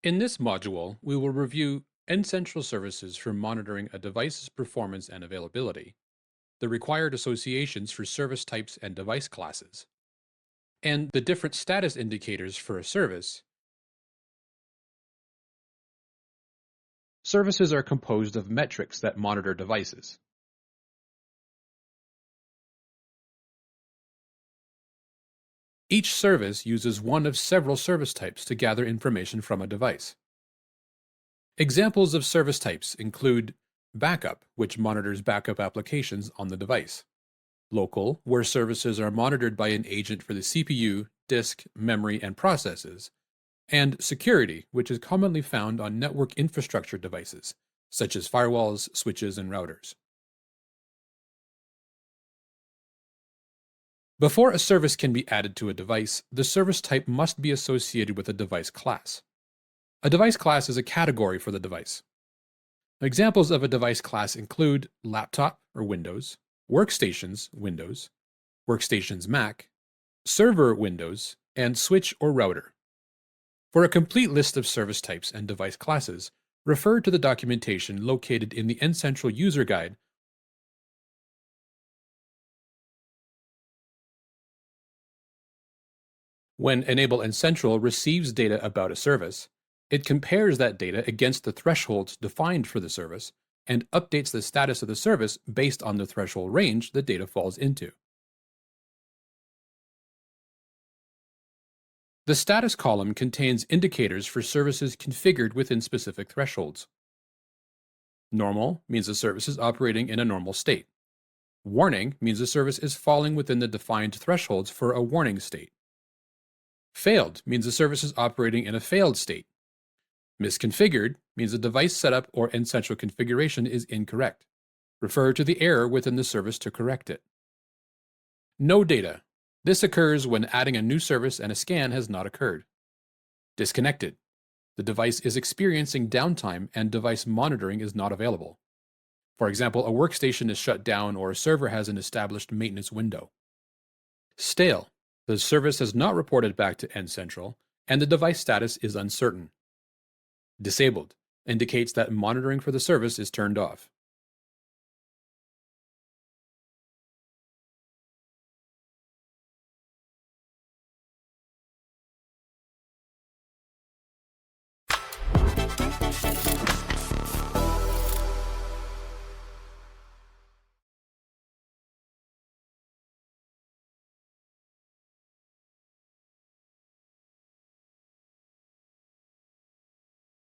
In this module, we will review N-central services for monitoring a device's performance and availability, the required associations for service types and device classes, and the different status indicators for a service. Services are composed of metrics that monitor devices. Each service uses one of several service types to gather information from a device. Examples of service types include backup, which monitors backup applications on the device; local, where services are monitored by an agent for the CPU, disk, memory, and processes; and security, which is commonly found on network infrastructure devices, such as firewalls, switches, and routers. Before a service can be added to a device, the service type must be associated with a device class. A device class is a category for the device. Examples of a device class include laptop or Windows, workstations Windows, workstations Mac, server Windows, and switch or router. For a complete list of service types and device classes, refer to the documentation located in the N-central User Guide. When Enable N-central receives data about a service, it compares that data against the thresholds defined for the service and updates the status of the service based on the threshold range the data falls into. The status column contains indicators for services configured within specific thresholds. Normal means the service is operating in a normal state. Warning means the service is falling within the defined thresholds for a warning state. Failed means the service is operating in a failed state. Misconfigured means the device setup or N-central configuration is incorrect. Refer to the error within the service to correct it. No data. This occurs when adding a new service and a scan has not occurred. Disconnected. The device is experiencing downtime and device monitoring is not available. For example, a workstation is shut down or a server has an established maintenance window. Stale. The service has not reported back to N-central, and the device status is uncertain. Disabled indicates that monitoring for the service is turned off.